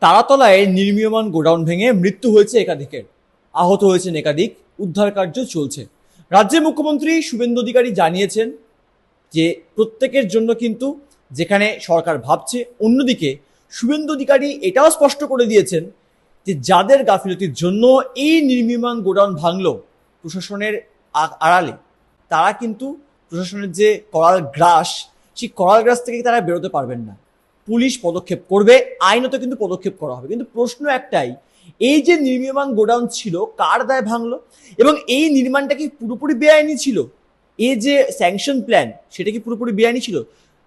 তারাতলায় নির্মীয়মান godown ভেঙে মৃত্যু হয়েছে একাধিকের, আহত হয়েছেন একাধিক, উদ্ধার কার্য চলছে। রাজ্যের মুখ্যমন্ত্রী শুভেন্দু অধিকারী জানিয়েছেন যে প্রত্যেকের জন্য কিন্তু যেখানে সরকার ভাবছে, অন্যদিকে শুভেন্দু অধিকারী এটাও স্পষ্ট করে দিয়েছেন যে যাদের গাফিলতির জন্য এই নির্মীয়মান গোডাউন ভাঙলো প্রশাসনের আড়ালে, তারা কিন্তু প্রশাসনের যে করাল গ্রাস, সেই করাল গ্রাস থেকে তারা বেরোতে পারবেন না। পুলিশ পদক্ষেপ করবে, আইনত কিন্তু পদক্ষেপ করা হবে। কিন্তু প্রশ্ন একটাই, এই যে নির্মীয়মান গোডাউন ছিল কার দায় ভাঙলো, এবং এই নির্মাণটা কি পুরোপুরি বেআইনি ছিল? এই যে স্যাংশন প্ল্যান সেটা কি পুরোপুরি বেআইনি ছিল?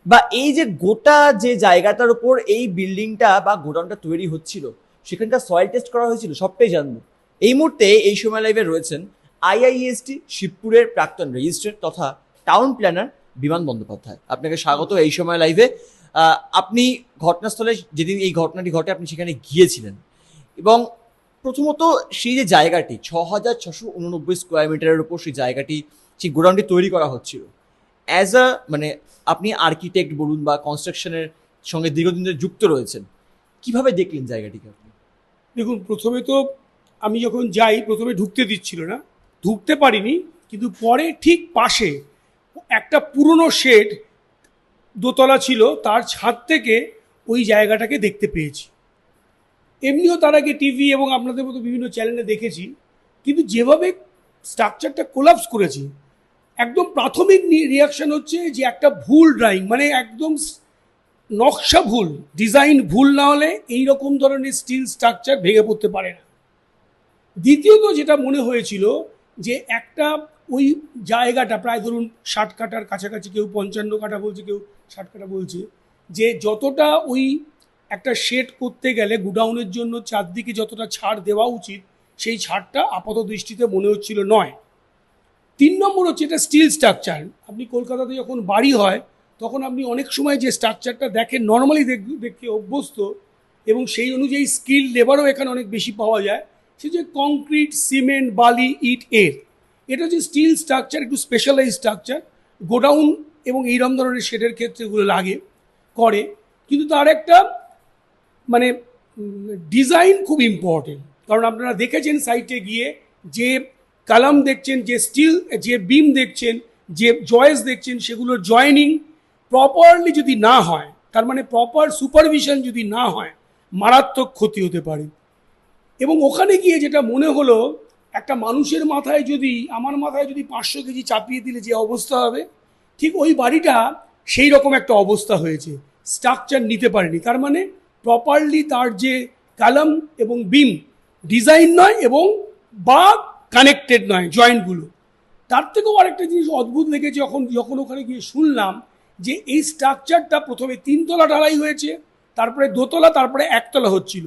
বা এই যে গোটা যে জায়গাটার উপর এই বিল্ডিংটা বা গোডাউনটা তৈরি হচ্ছিল সেখানকার সয়েল টেস্ট করা হয়েছিল, সবটাই জানবো। এই মুহূর্তে এই সময় লাইভে রয়েছেন আইআইএসটি শিবপুরের প্রাক্তন রেজিস্ট্রার তথা টাউন প্ল্যানার বিমান বন্দ্যোপাধ্যায়। আপনাকে স্বাগত এই সময় লাইভে। আপনি ঘটনাস্থলে যেদিন এই ঘটনাটি ঘটে আপনি সেখানে গিয়েছিলেন, এবং প্রথমত সেই যে জায়গাটি 6,689 স্কোয়ার মিটারের উপর সেই জায়গাটি, সেই গোডাউনটি তৈরি করা হচ্ছিল, অ্যাজ আ মানে আপনি আর্কিটেক্ট বলুন বা কনস্ট্রাকশনের সঙ্গে দীর্ঘদিন ধরে যুক্ত রয়েছেন, কিভাবে দেখলেন জায়গাটিকে আপনি? দেখুন, প্রথমে তো আমি যখন যাই প্রথমে ঢুকতে দিচ্ছিল না, ঢুকতে পারিনি। কিন্তু পরে ঠিক পাশে একটা পুরনো শেড দোতলা ছিল, তার ছাদ থেকে ওই জায়গাটাকে দেখতে পেয়েছি। এমনিও তার আগে টিভি এবং আপনাদের মতো বিভিন্ন চ্যানেলে দেখেছি, কিন্তু যেভাবে স্ট্রাকচারটা কোলাপস করেছে, একদম প্রাথমিক রিয়াকশন হচ্ছে যে একটা ভুল ড্রয়িং, মানে একদম নকশা ভুল, ডিজাইন ভুল না হলে এই রকম ধরনের স্টিল স্ট্রাকচার ভেঙে পড়তে পারে না। দ্বিতীয়ত যেটা মনে হয়েছিল যে একটা ওই জায়গাটা প্রায় ধরুন 60 কাঠার কাছাকাছি, কেউ 55 কাঠা বলছে, কেউ 60 কাঠা বলছে, যে যতটা ওই একটা শেড করতে গেলে গোডাউনের জন্য চারদিকে যতটা ছাড় দেওয়া উচিত সেই ছাড়টা আপাত দৃষ্টিতে মনে হচ্ছিল নয়। 3 নম্বর হচ্ছে এটা স্টিল স্ট্রাকচার। আপনি কলকাতাতে যখন বাড়ি হয় তখন আপনি অনেক সময় যে স্ট্রাকচারটা দেখেন নর্মালি দেখতে অভ্যস্ত, এবং সেই অনুযায়ী স্কিল লেবারও এখানে অনেক বেশি পাওয়া যায়, সে যে কংক্রিট, সিমেন্ট, বালি, ইট, এটা হচ্ছে স্টিল স্ট্রাকচার, একটু স্পেশালাইজ স্ট্রাকচার। গোডাউন এবং এইরকম ধরনের শেডের ক্ষেত্রে এগুলো লাগে করে, কিন্তু তার একটা মানে ডিজাইন খুব ইম্পর্টেন্ট। কারণ আপনারা দেখেছেন সাইটে গিয়ে যে কালাম দেখছেন, যে স্টিল, যে বিম দেখছেন, যে জয়েস দেখছেন, সেগুলোর জয়েনিং প্রপারলি যদি না হয়, তার মানে প্রপার সুপারভিশন যদি না হয়, মারাত্মক ক্ষতি হতে পারে। এবং ওখানে গিয়ে যেটা মনে হলো, একটা মানুষের মাথায় যদি, আমার মাথায় যদি 500 কেজি চাপিয়ে দিলে যে অবস্থা হবে, ঠিক ওই বাড়িটা সেই রকম একটা অবস্থা হয়েছে। স্ট্রাকচার নিতে পারেনি, তার মানে প্রপারলি তার যে কালাম এবং বিম ডিজাইন নয় এবং বা কানেক্টেড নয় জয়েন্টগুলো। তার থেকেও আরেকটা জিনিস অদ্ভুত লেগেছে যখন ওখানে গিয়ে শুনলাম যে এই স্ট্রাকচারটা প্রথমে 3 তলা ঢালাই হয়েছে, তারপরে 2 তলা, তারপরে 1 তলা হচ্ছিল।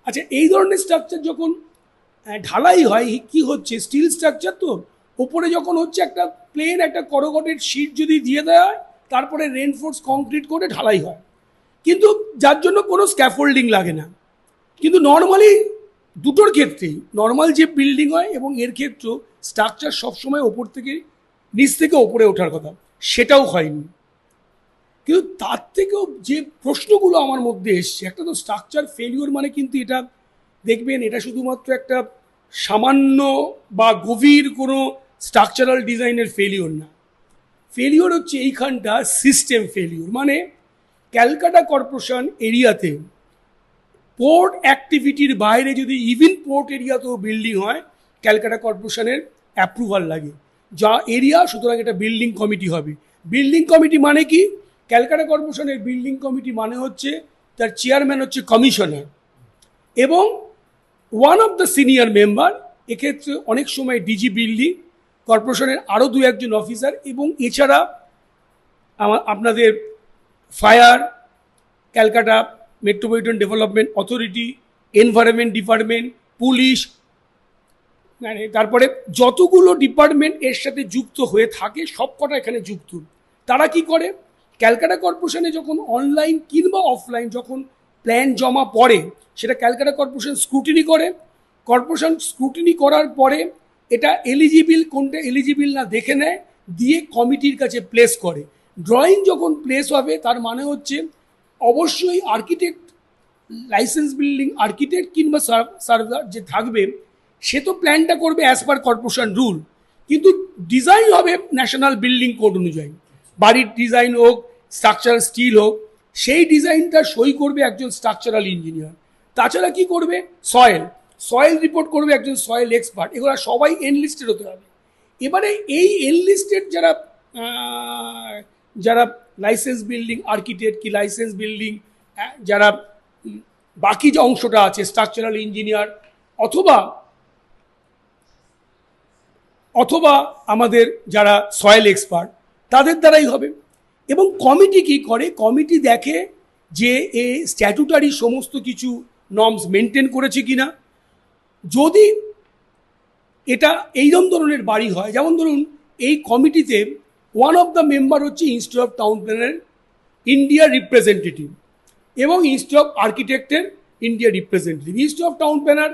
আচ্ছা, এই ধরনের স্ট্রাকচার যখন ঢালাই হয় কি হচ্ছে, স্টিল স্ট্রাকচার তো ওপরে যখন হচ্ছে একটা প্লেন একটা করগটেড শিট যদি দিয়ে দেওয়া হয়, তারপরে রেনফোর্স কংক্রিট করে ঢালাই হয়, কিন্তু যার জন্য কোনো স্ক্যাফোল্ডিং লাগে না। কিন্তু নর্মালি দুটোর ক্ষেত্রেই, নর্মাল যে বিল্ডিং হয় এবং এর ক্ষেত্রেও স্ট্রাকচার সবসময় ওপর থেকে নিচ থেকে ওপরে ওঠার কথা, সেটাও হয়নি। কিন্তু তার থেকেও যে প্রশ্নগুলো আমার মধ্যে এসছে, একটা তো স্ট্রাকচার ফেলিওর, মানে কিন্তু এটা দেখবেন এটা শুধুমাত্র একটা সামান্য বা গভীর কোনো স্ট্রাকচারাল ডিজাইনের ফেলিওর না। ফেলিওর হচ্ছে এইখানটা সিস্টেম ফেলিওর। মানে ক্যালকাটা কর্পোরেশন এরিয়াতে পোর্ট অ্যাক্টিভিটির বাইরে যদি ইভিন পোর্ট এরিয়াতেও বিল্ডিং হয়, ক্যালকাটা কর্পোরেশনের অ্যাপ্রুভাল লাগে। যা এরিয়া, সুতরাং এটা বিল্ডিং কমিটি হবে। বিল্ডিং কমিটি মানে কি? ক্যালকাটা কর্পোরেশনের বিল্ডিং কমিটি মানে হচ্ছে তার চেয়ারম্যান হচ্ছে কমিশনার এবং one of the senior member, এক্ষেত্রে অনেক সময় ডিজি বিল্ডিং, কর্পোরেশনের আরও 2-1 অফিসার, এবং এছাড়া আপনাদের fire, Calcutta metropolitan development authority, environment department, police, মানে তারপরে যতগুলো ডিপার্টমেন্ট এর সাথে যুক্ত হয়ে থাকে সবকটা এখানে যুক্ত। তারা কি করে, ক্যালকাটা কর্পোরেশনে যখন অনলাইন কিংবা অফলাইন যখন প্ল্যান জমা পড়ে, সেটা ক্যালকাটা কর্পোরেশন স্ক্রুটিনি করে। কর্পোরেশন স্ক্রুটিনি করার পরে এটা এলিজিবল কোনটা এলিজিবল না দেখে নেয়, দিয়ে কমিটির কাছে প্লেস করে। ড্রয়িং যখন প্লেস হবে, তার মানে হচ্ছে অবশ্যই আর্কিটেক্ট লাইসেন্স বিল্ডিং আর্কিটেক্ট কিংবা সার্ভার যে থাকবে সে তো প্ল্যানটা করবে অ্যাজ পার কর্পোরেশন রুল, কিন্তু ডিজাইন হবে ন্যাশনাল বিল্ডিং কোড অনুযায়ী। বাড়ির ডিজাইন হোক, স্ট্রাকচারাল স্টিল হোক, সেই ডিজাইনটা সই করবে একজন স্ট্রাকচারাল ইঞ্জিনিয়ার। তাছাড়া কি করবে, সয়েল রিপোর্ট করবে একজন সয়েল এক্সপার্ট। এগুলো সবাই এনলিস্টেড হতে হবে। এবারে এই এনলিস্টেড যারা লাইসেন্স বিল্ডিং আর্কিটেক্ট কি লাইসেন্স বিল্ডিং যারা বাকি যে অংশটা আছে স্ট্রাকচারাল ইঞ্জিনিয়ার অথবা আমাদের যারা সয়েল এক্সপার্ট, তাদের দ্বারাই হবে। এবং কমিটি কি করে, কমিটি দেখে যে এ স্ট্যাটুটারি সমস্ত কিছু নর্মস মেনটেন করেছে কিনা। যদি এটা এইরকম ধরনের বাড়ি হয়, যেমন ধরুন এই কমিটিতে ওয়ান অফ দ্য মেম্বার হচ্ছে ইনস্টিটিউট অফ টাউন প্ল্যানের ইন্ডিয়া রিপ্রেজেন্টেটিভ এবং ইনস্টিটিউট অফ আর্কিটেক্টের India representative. Institute of town planner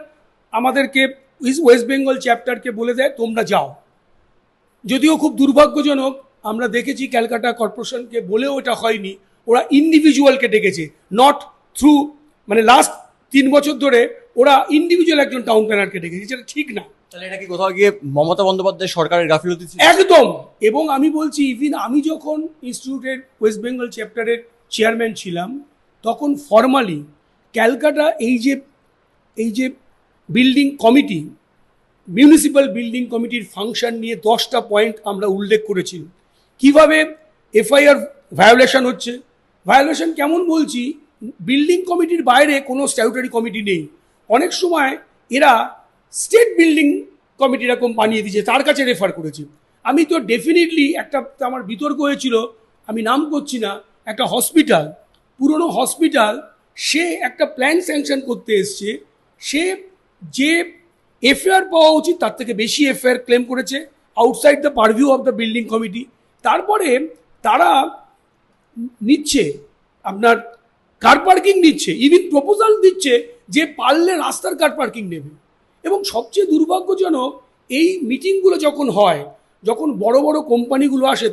আমাদেরকে ওয়েস্ট বেঙ্গল চ্যাপ্টারকে বলে দেয় তোমরা যাও। যদিও খুব দুর্ভাগ্যজনক, আমরা দেখেছি ক্যালকাটা কর্পোরেশনকে বলেও এটা হয়নি, ওরা ইন্ডিভিজুয়ালকে ডেকেছে, নট থ্রু, মানে লাস্ট 3 বছর ধরে ওরা ইন্ডিভিজুয়াল একজন টাউন প্ল্যানারকে ডেকেছে, যেটা ঠিক না। তাহলে এটা কি কোথাও গিয়ে মমতা বন্দ্যোপাধ্যায় সরকারের গাফিলতি ছিল? একদম। এবং আমি বলছি, ইভিন আমি যখন ইনস্টিটিউটের ওয়েস্ট বেঙ্গল চ্যাপ্টারের চেয়ারম্যান ছিলাম, তখন ফর্মালি ক্যালকাটা এই যে বিল্ডিং কমিটি, মিউনিসিপ্যাল বিল্ডিং কমিটির ফাংশন নিয়ে 10টা পয়েন্ট আমরা উল্লেখ করেছি। কিভাবে এফআইআর ভায়োলেশন হচ্ছে, ভায়োলেশন কেমন বলছি, বিল্ডিং কমিটির বাইরে কোনো স্ট্যাটুটারি কমিটি নেই। অনেক সময় এরা স্টেট বিল্ডিং কমিটি এরকম বানিয়ে দিয়েছে, তার কাছে রেফার করেছি। আমি তো ডেফিনেটলি একটা আমার বিতর্ক হয়েছিল, আমি নাম করছি না, একটা হসপিটাল, পুরনো হসপিটাল, সে একটা প্ল্যান স্যাংশন করতে এসছে, সে যে এফআইআর পাওয়া উচিত তার থেকে বেশি এফআইআর ক্লেম করেছে outside the পারভিউ of the building committee. তারপরে তারা নিচ্ছে আপনার কার পার্কিং নিচ্ছে, ইভিন প্রপোজাল দিচ্ছে যে পারলে রাস্তার কার পার্কিং নেবে। এবং সবচেয়ে দুর্ভাগ্যজনক, এই মিটিংগুলো যখন হয়, যখন বড় বড় কোম্পানিগুলো আসে,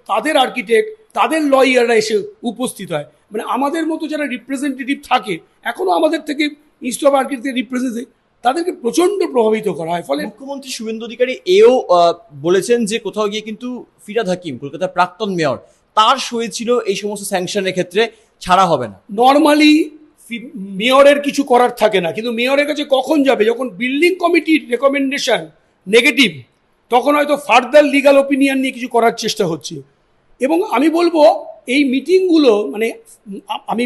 তাদের আর্কিটেক্ট, তাদের লয়াররা এসে উপস্থিত হয়, মানে আমাদের মতো যারা রিপ্রেজেন্টেটিভ থাকে, এখনও আমাদের থেকে ইনস্টিটিউট অফ আর্কিটেক্টের রিপ্রেজেন্টেটিভ, তাদেরকে প্রচণ্ড প্রভাবিত করা হয়। ফলে মুখ্যমন্ত্রী শুভেন্দু অধিকারী এও বলেছেন যে কোথাও গিয়ে কিন্তু ফিরহাদ হাকিম, কলকাতার প্রাক্তন মেয়র, তার সই ছিল এই সমস্ত স্যাংশনের ক্ষেত্রে, ছাড়া হবে না। নর্মালি মেয়রের কিছু করার থাকে না, কিন্তু মেয়রের কাছে কখন যাবে, যখন বিল্ডিং কমিটির রেকমেন্ডেশন নেগেটিভ, তখন হয়তো ফার্দার লিগাল ওপিনিয়ন নিয়ে কিছু করার চেষ্টা হচ্ছে। এবং আমি বলবো এই মিটিংগুলো, মানে আমি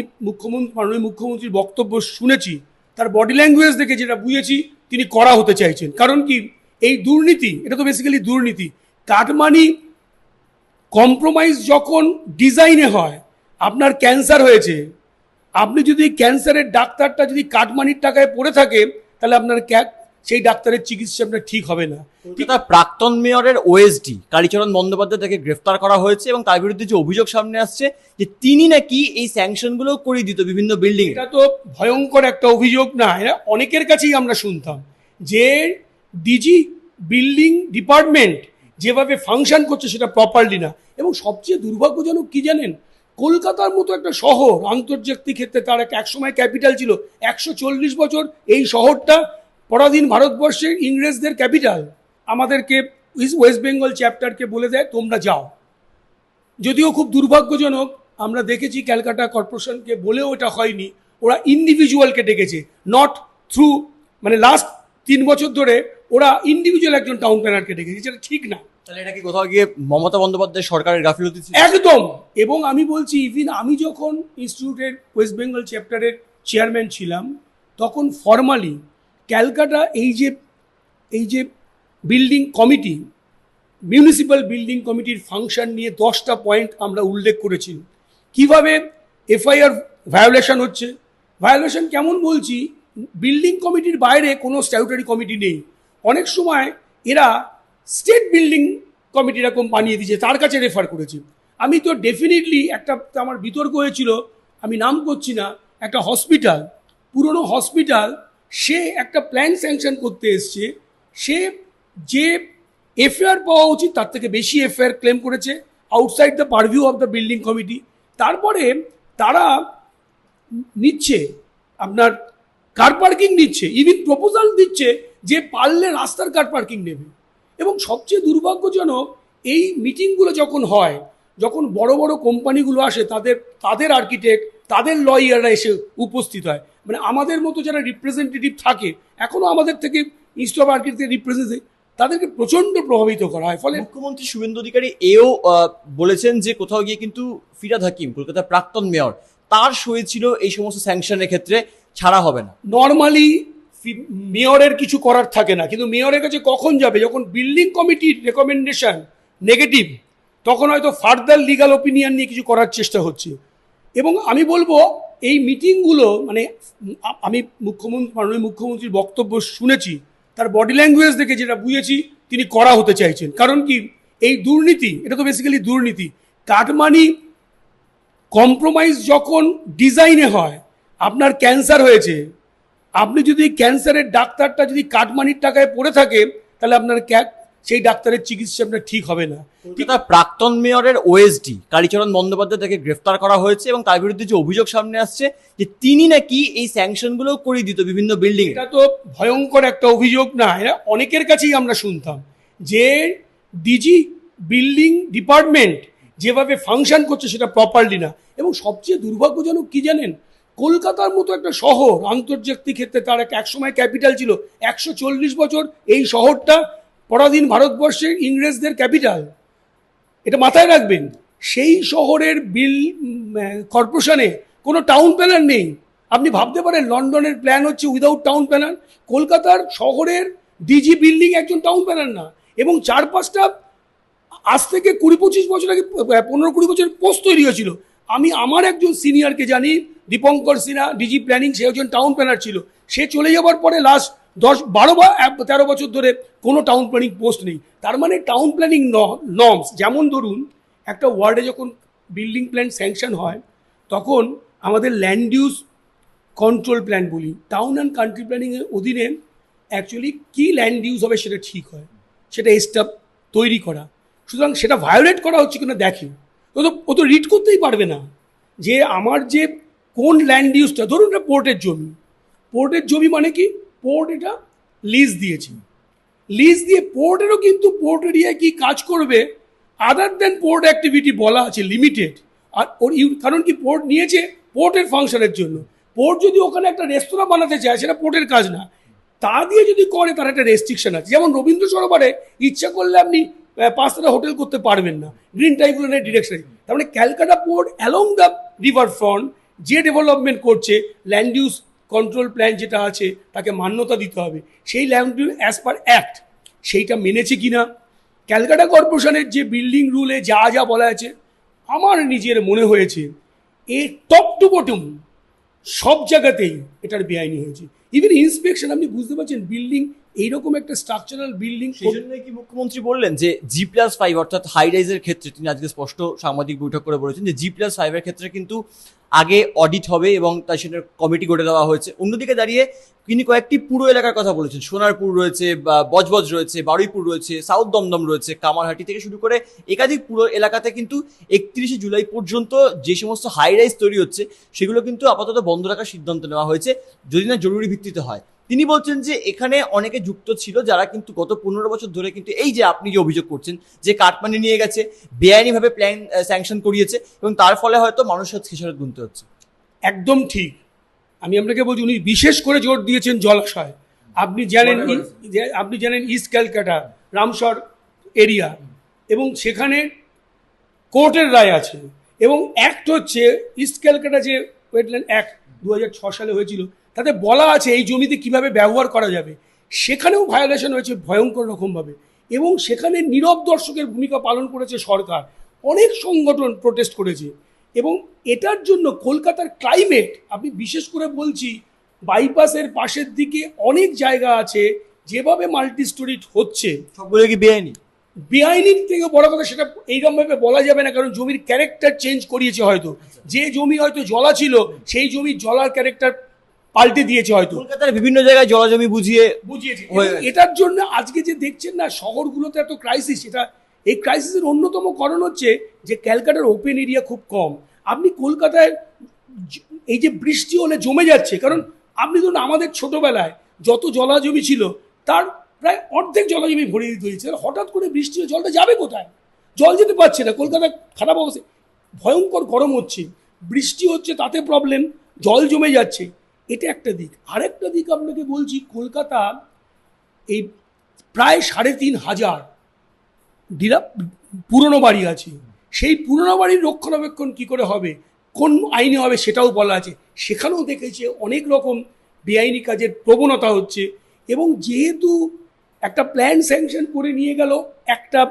মাননীয় মুখ্যমন্ত্রীর বক্তব্য শুনেছি, তার বডি ল্যাঙ্গুয়েজ দেখে যেটা বুঝেছি তিনি করা হতে চাইছেন। কারণ কি, এই দুর্নীতি, এটা তো বেসিক্যালি দুর্নীতি। কাটমানি কম্প্রোমাইজ যখন ডিজাইনে হয়, আপনার ক্যান্সার হয়েছে, আপনি যদি ক্যান্সারের ডাক্তারটা যদি কাটমানির টাকায় পড়ে থাকে, তাহলে আপনার সেই ডাক্তারের চিকিৎসা আপনার ঠিক হবে না। কলকাতার প্রাক্তন মেয়রের ওএসডি কালীচরণ বন্দ্যোপাধ্যায় তাকে গ্রেফতার করা হয়েছে এবং তার বিরুদ্ধে যে অভিযোগ সামনে আসছে যে তিনি নাকি এই স্যাংশনগুলো করে দিত বিভিন্ন বিল্ডিং। এটা তো ভয়ঙ্কর একটা অভিযোগ না, এটা অনেকের কাছেই আমরা শুনতাম যে ডিজি বিল্ডিং ডিপার্টমেন্ট যেভাবে ফাংশন করছে সেটা প্রপারলি না। এবং সবচেয়ে দুর্ভাগ্যজনক কি জানেন, কলকাতার মতো একটা শহর, আন্তর্জাতিক ক্ষেত্রে তার একসময় ক্যাপিটাল ছিল, 140 বছর এই শহরটা পরাধীন ভারতবর্ষের ইংরেজদের ক্যাপিটাল, আমাদেরকে ওয়েস্ট বেঙ্গল চ্যাপ্টারকে বলে দেয় তোমরা যাও। যদিও খুব দুর্ভাগ্যজনক, আমরা দেখেছি ক্যালকাটা কর্পোরেশনকে বলেও এটা হয়নি, ওরা ইন্ডিভিজুয়ালকে ডেকেছে, নট থ্রু, মানে লাস্ট 3 বছর ধরে ওরা ইন্ডিভিজুয়াল একজন টাউন প্ল্যানারকে ডেকেছে, যেটা ঠিক না। তাহলে এটা কি কোথাও গিয়ে মমতা বন্দ্যোপাধ্যায় সরকারের গাফিলতি ছিল? একদম। এবং আমি বলছি, ইভিন আমি যখন ইনস্টিটিউটের ওয়েস্ট বেঙ্গল চ্যাপ্টারের চেয়ারম্যান ছিলাম, তখন ফর্মালি ক্যালকাটা এই যে বিল্ডিং কমিটি, মিউনিসিপ্যাল বিল্ডিং কমিটির ফাংশন নিয়ে 10টা পয়েন্ট আমরা উল্লেখ করেছি। কিভাবে এফআইআর ভায়োলেশন হচ্ছে, ভায়োলেশন কেমন বলছি, বিল্ডিং কমিটির বাইরে কোনো স্ট্যাটুটারি কমিটি নেই। অনেক সময় এরা স্টেট বিল্ডিং কমিটি এরকম বানিয়ে দিয়েছে, তার কাছে রেফার করেছি। আমি তো ডেফিনেটলি একটা আমার বিতর্ক হয়েছিল, আমি নাম করছি না, একটা হসপিটাল, পুরনো হসপিটাল, সে একটা প্ল্যান স্যাংশন করতে এসছে, সে যে এফআইআর পাওয়া উচিত তার থেকে বেশি এফআইআর ক্লেম করেছে outside the পারভিউ of the building committee. তারপরে তারা নিচ্ছে আপনার কার পার্কিং দিচ্ছে, ইভিন প্রপোজাল দিচ্ছে যে পারলে রাস্তার কার পার্কিং নেবে। এবং সবচেয়ে দুর্ভাগ্যজনক, এই মিটিংগুলো যখন হয়, যখন বড় বড় কোম্পানিগুলো আসে, তাদের আর্কিটেক্ট, তাদের লয়াররা এসে উপস্থিত হয়, মানে আমাদের মতো যারা রিপ্রেজেন্টেটিভ থাকে, এখনও আমাদের থেকে ইনস্টিটিউট অফ আর্কিটেক্ট রিপ্রেজেন্টেটিভ, তাদেরকে প্রচণ্ড প্রভাবিত করা হয়। ফলে মুখ্যমন্ত্রী শুভেন্দু অধিকারী এও বলেছেন যে কোথাও গিয়ে কিন্তু ফিরহাদ হাকিম, কলকাতার প্রাক্তন মেয়র, তার সই ছিল এই সমস্ত স্যাংশনের ক্ষেত্রে, ছাড়া হবে না। নর্মালি মেয়রের কিছু করার থাকে না, কিন্তু মেয়রের কাছে কখন যাবে, যখন বিল্ডিং কমিটির রেকমেন্ডেশন নেগেটিভ, তখন হয়তো ফার্দার লিগাল ওপিনিয়ন নিয়ে কিছু করার চেষ্টা হচ্ছে। এবং আমি বলবো এই মিটিংগুলো, মানে আমি মাননীয় মুখ্যমন্ত্রীর বক্তব্য শুনেছি, তার বডি ল্যাঙ্গুয়েজ দেখে যেটা বুঝেছি তিনি করা হতে চাইছেন। কারণ কি, এই দুর্নীতি, এটা তো বেসিক্যালি দুর্নীতি। কাটমানি কম্প্রোমাইজ যখন ডিজাইনে হয়, আপনার ক্যান্সার হয়েছে, আপনি যদি ক্যান্সারের ডাক্তারটা যদি কাটমানির টাকায় পড়ে থাকে, তাহলে আপনার সেই ডাক্তারের চিকিৎসা আপনার ঠিক হবে না। কলকাতার প্রাক্তন মেয়রের ওএসডি কালীচরণ বন্দ্যোপাধ্যায় তাকে গ্রেফতার করা হয়েছে এবং তার বিরুদ্ধে যে অভিযোগ সামনে আসছে যে তিনি নাকি এই স্যাংশনগুলো করিয়ে দিত বিভিন্ন বিল্ডিং। এটা তো ভয়ঙ্কর একটা অভিযোগ না, এটা অনেকের কাছেই আমরা শুনতাম যে ডিজি বিল্ডিং ডিপার্টমেন্ট যেভাবে ফাংশন করছে সেটা প্রপারলি না। এবং সবচেয়ে দুর্ভাগ্যজনক কি জানেন, কলকাতার মতো একটা শহর, আন্তর্জাতিক ক্ষেত্রে তার একসময় ক্যাপিটাল ছিল, 140 বছর এই শহরটা পরাধীন ভারতবর্ষের ইংরেজদের ক্যাপিটাল, এটা মাথায় রাখবেন। সেই শহরের কর্পোরেশনে কোনো টাউন প্ল্যানার নেই। আপনি ভাবতে পারেন লন্ডনের প্ল্যান হচ্ছে উইদাউট টাউন প্ল্যানার, কলকাতার শহরের ডিজি বিল্ডিং একজন টাউন প্ল্যানার না। এবং 4-5টা আজ থেকে 20-25 বছর আগে, 15-20 বছর পোস্ট তৈরি হয়েছিল। আমি আমার একজন সিনিয়রকে জানি, দীপঙ্কর সিনহা, ডিজি প্ল্যানিং, সে একজন টাউন প্ল্যানার ছিল। সে চলে যাওয়ার পরে লাস্ট 10-12 বা 13 বছর ধরে কোনো টাউন প্ল্যানিং পোস্ট নেই। তার মানে টাউন প্ল্যানিং নর্মস, যেমন ধরুন একটা ওয়ার্ডে যখন বিল্ডিং প্ল্যান স্যাংশন হয়, তখন আমাদের ল্যান্ড ইউজ কন্ট্রোল প্ল্যান বলি, টাউন অ্যান্ড কান্ট্রি প্ল্যানিংয়ের অধীনে অ্যাকচুয়ালি কী ল্যান্ড ইউজ হবে সেটা ঠিক হয়, সেটা স্টাফ তৈরি করা। সুতরাং সেটা ভায়োলেট করা হচ্ছে কিনা দেখে, ও তো রিড করতেই পারবে না যে আমার যে কোন ল্যান্ড ইউজটা, ধরুন এটা পোর্টের জমি, পোর্টের জমি মানে কি, পোর্ট এটা লিজ দিয়েছে, লিজ দিয়ে পোর্টেরও কিন্তু পোর্ট এরিয়ায় কি কাজ করবে আদার দেন পোর্ট অ্যাক্টিভিটি বলা আছে লিমিটেড। আর ওর কারণ কি, পোর্ট নিয়েছে পোর্টের ফাংশনের জন্য। পোর্ট যদি ওখানে একটা রেস্তোরাঁ বানাতে চায়, সেটা পোর্টের কাজ না, তা দিয়ে যদি করে তার একটা রেস্ট্রিকশন আছে। যেমন রবীন্দ্র সরোবরে ইচ্ছা করলে আপনি 5টা হোটেল করতে পারবেন না, গ্রিন ট্রাইব্যুনালের ডিরেকশনে। তার মানে Calcutta port along the river front যে ডেভেলপমেন্ট করছে, ল্যান্ড ইউজ কন্ট্রোল প্ল্যান যেটা আছে তাকে মান্যতা দিতে হবে, সেই land use as per act সেইটা মেনেছে কিনা। ক্যালকাটা কর্পোরেশনের যে বিল্ডিং রুলে যা যা বলা আছে, আমার নিজের মনে হয়েছে এ টপ টু বটম সব জায়গাতেই এটার বেআইনি হয়েছে। ইভেন ইন্সপেকশন, আপনি বুঝতে পারছেন বিল্ডিং এইরকম একটা স্ট্রাকচারাল বিল্ডিং, সেই জন্য কি মুখ্যমন্ত্রী বললেন যে G+5 অর্থাৎ হাই রাইজের ক্ষেত্রে তিনি আজকে স্পষ্ট সাংবাদিক বৈঠক করে বলেছেন যে G+5 এর ক্ষেত্রে কিন্তু আগে অডিট হবে এবং তার সেটা কমিটি গড়ে দেওয়া হয়েছে। অন্যদিকে দাঁড়িয়ে তিনি কয়েকটি পুরো এলাকার কথা বলেছেন, সোনারপুর রয়েছে, বজবজ রয়েছে, বারুইপুর রয়েছে, সাউথ দমদম রয়েছে, কামারহাটি থেকে শুরু করে একাধিক পুরো এলাকাতে কিন্তু 31শে জুলাই পর্যন্ত যে সমস্ত হাই রাইজ তৈরি হচ্ছে সেগুলো কিন্তু আপাতত বন্ধ রাখার সিদ্ধান্ত নেওয়া হয়েছে, যদি না জরুরি ভিত্তিতে হয়। তিনি বলছেন যে এখানে অনেকে যুক্ত ছিল যারা কিন্তু গত 15 বছর ধরে কিন্তু এই যে আপনি যে অভিযোগ করছেন যে কাটমানি নিয়ে গেছে, বেআইনিভাবে প্ল্যান স্যাংশন করিয়েছে এবং তার ফলে হয়তো মানুষের খেসারত গুনতে হচ্ছে। একদম ঠিক। আমি আপনাকে বলছি, উনি বিশেষ করে জোর দিয়েছেন জলাশয়। আপনি জানেন ইস্ট ক্যালকাটা রামসর এরিয়া, এবং সেখানে কোর্টের রায় আছে এবং অ্যাক্ট হচ্ছে ইস্ট ক্যালকাটা যে ওয়েটল্যান্ড অ্যাক্ট 2006 সালে হয়েছিল, তাতে বলা আছে এই জমিতে কিভাবে ব্যবহার করা যাবে। সেখানেও ভায়োলেশন হয়েছে ভয়ঙ্কর রকমভাবে, এবং সেখানে নীরব দর্শকের ভূমিকা পালন করেছে সরকার, অনেক সংগঠন প্রোটেস্ট করেছে। এবং এটার জন্য কলকাতার ক্লাইমেট, আমি বিশেষ করে বলছি বাইপাসের পাশের দিকে অনেক জায়গা আছে যেভাবে মাল্টি স্টোরি হচ্ছে, সবগুলো কি বেআইনি? বেআইনির থেকে বড় কথা সেটা এইরকমভাবে বলা যাবে না, কারণ জমির ক্যারেক্টার চেঞ্জ করিয়েছে হয়তো। যে জমি হয়তো জলা ছিল সেই জমি জলার ক্যারেক্টার পাল্টে দিয়েছে হয়তো, কলকাতার বিভিন্ন জায়গায় জলাজমি বুঝিয়েছে। এটার জন্য আজকে যে দেখছেন না শহরগুলোতে এত ক্রাইসিস, এই ক্রাইসিসের অন্যতম কারণ হচ্ছে যে ক্যালকাটার ওপেন এরিয়া খুব কম। আপনি কলকাতায় এই যে বৃষ্টি হলে জমে যাচ্ছে, কারণ আপনি ধরুন আমাদের ছোটবেলায় যত জলাজমি ছিল তার প্রায় অর্ধেক জলাজমি ভরে দিতে হয়েছে, হঠাৎ করে বৃষ্টি হলে জলটা যাবে কোথায়? জল যেতে পারছে না, কলকাতা খারাপ অবস্থা, ভয়ঙ্কর গরম হচ্ছে, বৃষ্টি হচ্ছে তাতে প্রবলেম, জল জমে যাচ্ছে। এটা একটা দিক। আরেকটা দিক আপনাকে বলছি, কলকাতা এই প্রায় ৩,৫০০ পুরনো বাড়ি আছে। সেই পুরনো বাড়ির রক্ষণাবেক্ষণ কি করে হবে, কোন আইনে হবে সেটাও বলা আছে। সেখানেও দেখেছে অনেক রকম বেআইনি কাজের প্রবণতা হচ্ছে। এবং যেহেতু একটা প্ল্যান স্যাংশন করে নিয়ে গেল একটা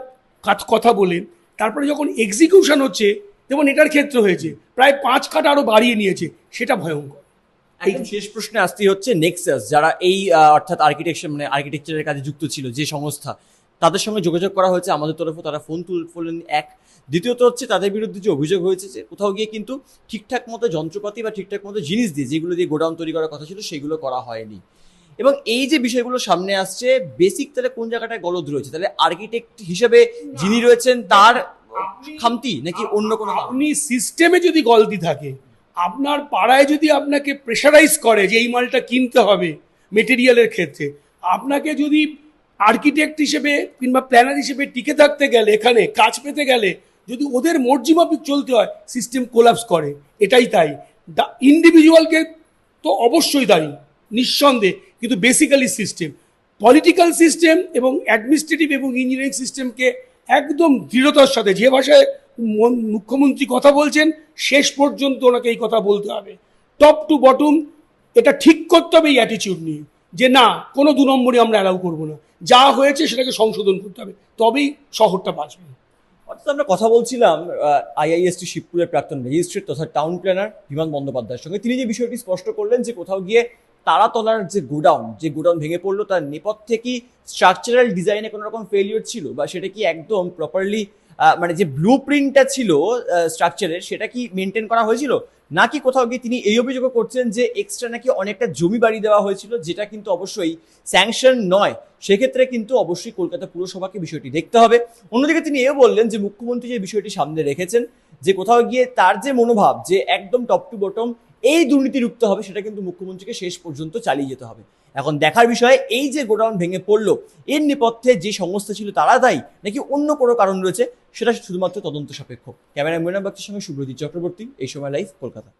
কথা বলে, তারপরে যখন এক্সিকিউশন হচ্ছে, যেমন এটার ক্ষেত্রে হয়েছে প্রায় ৫ কাঠা আরও বাড়িয়ে নিয়েছে, সেটা ভয়ঙ্কর। একদম শেষ প্রশ্নে আসতেই হচ্ছে নেক্সাস, যারা এই অর্থাৎ আর্কিটেকচারের কাজে যুক্ত ছিল যে সংস্থা, তাদের সঙ্গে যোগাযোগ করা হয়েছে আমাদের তরফে, তারা ফোন তুললেন এক। দ্বিতীয়ত হচ্ছে তাদের বিরুদ্ধে যে অভিযোগ হয়েছে যে কোথাও গিয়ে কিন্তু ঠিকঠাক মতো যন্ত্রপাতি বা ঠিকঠাক মতো জিনিস দিয়ে, যেগুলো দিয়ে গোডাউন তৈরি করার কথা ছিল, সেগুলো করা হয়নি। এবং এই যে বিষয়গুলো সামনে আসছে, বেসিক তাহলে কোন জায়গাটায় গলদ রয়েছে? তাহলে আর্কিটেক্ট হিসেবে যিনি রয়েছেন তার খামতি, নাকি অন্য কোনো? আপনি সিস্টেমে যদি গলতি থাকে, আপনার পাড়ায় যদি আপনাকে প্রেশারাইজ করে যে এই মালটা কিনতে হবে মেটেরিয়ালের ক্ষেত্রে, আপনাকে যদি আর্কিটেক্ট হিসেবে কিংবা প্ল্যানার হিসেবে টিকে থাকতে গেলে, এখানে কাজ পেতে গেলে যদি ওদের মর্জি মাফিক চলতে হয়, সিস্টেম কোলাপস করে। এটাই তাই। ইন্ডিভিজুয়ালকে তো অবশ্যই দায়ী, নিঃসন্দেহে, কিন্তু বেসিক্যালি সিস্টেম, পলিটিক্যাল সিস্টেম এবং অ্যাডমিনিস্ট্রেটিভ এবং ইঞ্জিনিয়ারিং সিস্টেমকে একদম দৃঢ়তার সাথে, যে ভাষায় মুখ্যমন্ত্রী কথা বলছেন, শেষ পর্যন্ত ওনাকে এই কথা বলতে হবে, টপ টু বটম। এটা ঠিক করতে হবে এই অ্যাটিটিউড নিয়ে, যে না, কোনো ২ নম্বরই আমরা অ্যালাউ করবো না, যা হয়েছে সেটাকে সংশোধন করতে হবে, তবেই শহরটা বাঁচবে। অর্থাৎ আমরা কথা বলছিলাম আইআইএসটি শিবপুরের প্রাক্তন ম্যাজিস্ট্রেট তথা টাউন প্ল্যানার বিমান বন্দ্যোপাধ্যায়ের সঙ্গে। তিনি যে বিষয়টি স্পষ্ট করলেন যে কোথাও গিয়ে তারাতলার যে গোডাউন ভেঙে পড়লো, তার নেপথ্যে কি স্ট্রাকচারাল ডিজাইনে কোনো রকম ফেলিওর ছিল, বা সেটা কি একদম প্রপারলি মানে যে ব্লু প্রিন্টটা ছিল স্ট্রাকচারের, সেটা কি মেনটেন করা হয়েছিল, নাকি কোথাও গিয়ে তিনি এই অভিযোগও করছেন যে এক্সট্রা নাকি অনেকটা জমি বাড়ি দেওয়া হয়েছিল, যেটা কিন্তু অবশ্যই স্যাংশন নয়। সেক্ষেত্রে কিন্তু অবশ্যই কলকাতা পুরসভাকে বিষয়টি দেখতে হবে। অন্যদিকে তিনি এও বললেন যে মুখ্যমন্ত্রী যে বিষয়টি সামনে রেখেছেন, যে কোথাও গিয়ে তার যে মনোভাব যে একদম টপ টু বটম এই দুর্নীতি রুখতে হবে, সেটা কিন্তু মুখ্যমন্ত্রীকে শেষ পর্যন্ত চালিয়ে যেতে হবে। এখন দেখার বিষয়, এই যে গোডাউন ভেঙে পড়লো, এর নেপথ্যে যে সংস্থা ছিল তারা দায়ী, নাকি অন্য কোনো কারণ রয়েছে, সেটা শুধুমাত্র তদন্ত সাপেক্ষ। ক্যামেরা মৃণাল বাগচির সঙ্গে সুব্রজিৎ চক্রবর্তী, এই সময় লাইভ, কলকাতা।